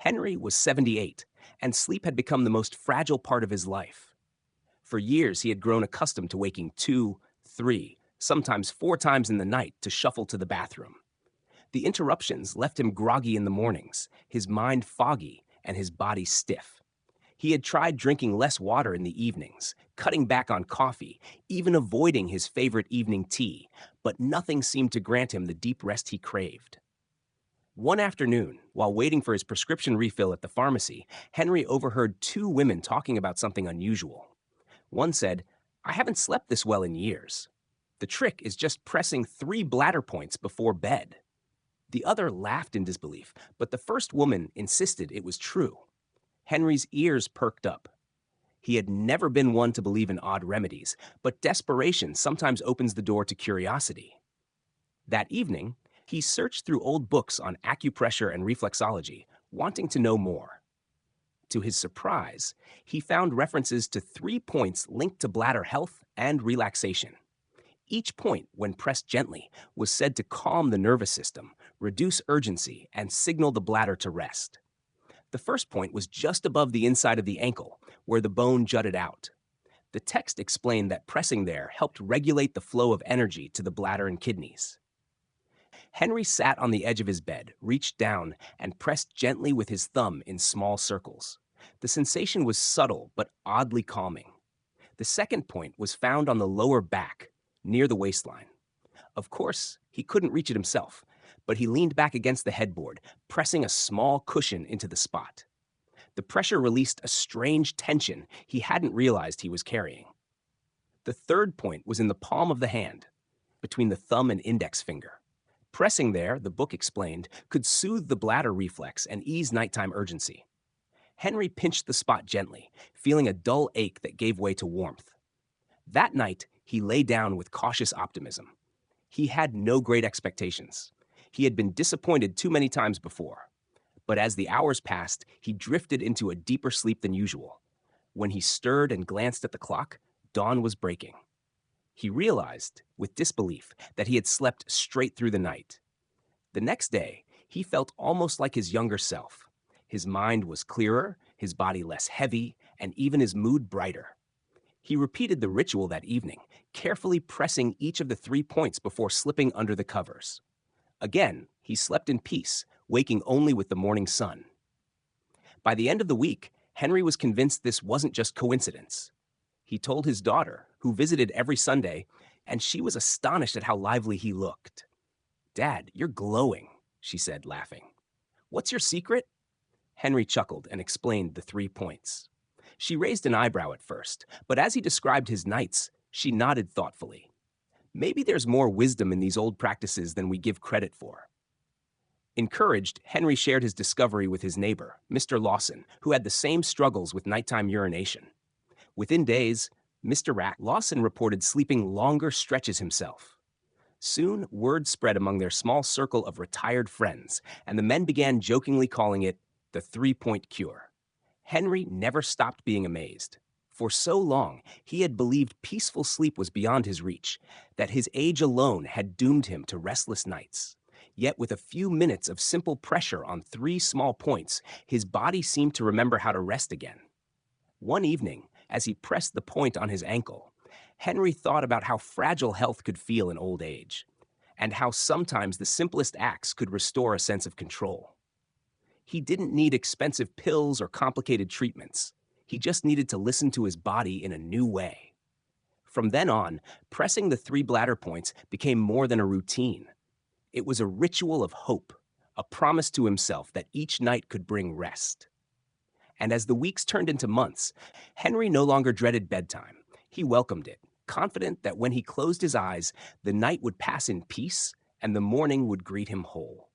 Henry was 78, and sleep had become the most fragile part of his life. For years, he had grown accustomed to waking 2, 3, sometimes 4 times in the night to shuffle to the bathroom. The interruptions left him groggy in the mornings, his mind foggy, and his body stiff. He had tried drinking less water in the evenings, cutting back on coffee, even avoiding his favorite evening tea, but nothing seemed to grant him the deep rest he craved. One afternoon, while waiting for his prescription refill at the pharmacy, Henry overheard 2 women talking about something unusual. One said, "I haven't slept this well in years. The trick is just pressing 3 bladder points before bed." The other laughed in disbelief, but the first woman insisted it was true. Henry's ears perked up. He had never been one to believe in odd remedies, but desperation sometimes opens the door to curiosity. That evening, he searched through old books on acupressure and reflexology, wanting to know more. To his surprise, he found references to 3 points linked to bladder health and relaxation. Each point, when pressed gently, was said to calm the nervous system, reduce urgency, and signal the bladder to rest. The first point was just above the inside of the ankle, where the bone jutted out. The text explained that pressing there helped regulate the flow of energy to the bladder and kidneys. Henry sat on the edge of his bed, reached down, and pressed gently with his thumb in small circles. The sensation was subtle but oddly calming. The second point was found on the lower back, near the waistline. Of course, he couldn't reach it himself, but he leaned back against the headboard, pressing a small cushion into the spot. The pressure released a strange tension he hadn't realized he was carrying. The third point was in the palm of the hand, between the thumb and index finger. Pressing there, the book explained, could soothe the bladder reflex and ease nighttime urgency. Henry pinched the spot gently, feeling a dull ache that gave way to warmth. That night, he lay down with cautious optimism. He had no great expectations. He had been disappointed too many times before. But as the hours passed, he drifted into a deeper sleep than usual. When he stirred and glanced at the clock, dawn was breaking. He realized, with disbelief, that he had slept straight through the night. The next day, he felt almost like his younger self. His mind was clearer, his body less heavy, and even his mood brighter. He repeated the ritual that evening, carefully pressing each of the 3 points before slipping under the covers. Again, he slept in peace, waking only with the morning sun. By the end of the week, Henry was convinced this wasn't just coincidence. He told his daughter, who visited every Sunday, and she was astonished at how lively he looked. "Dad, you're glowing," she said, laughing. "What's your secret?" Henry chuckled and explained the 3 points. She raised an eyebrow at first, but as he described his nights, she nodded thoughtfully. Maybe there's more wisdom in these old practices than we give credit for. Encouraged, Henry shared his discovery with his neighbor, Mr. Lawson, who had the same struggles with nighttime urination. Within days, Lawson reported sleeping longer stretches himself. Soon, word spread among their small circle of retired friends, and the men began jokingly calling it the 3-point cure. Henry never stopped being amazed. For so long, he had believed peaceful sleep was beyond his reach, that his age alone had doomed him to restless nights. Yet with a few minutes of simple pressure on 3 small points, his body seemed to remember how to rest again. One evening, as he pressed the point on his ankle, Henry thought about how fragile health could feel in old age, and how sometimes the simplest acts could restore a sense of control. He didn't need expensive pills or complicated treatments. He just needed to listen to his body in a new way. From then on, pressing the 3 bladder points became more than a routine. It was a ritual of hope, a promise to himself that each night could bring rest. And as the weeks turned into months, Henry no longer dreaded bedtime. He welcomed it, confident that when he closed his eyes, the night would pass in peace and the morning would greet him whole.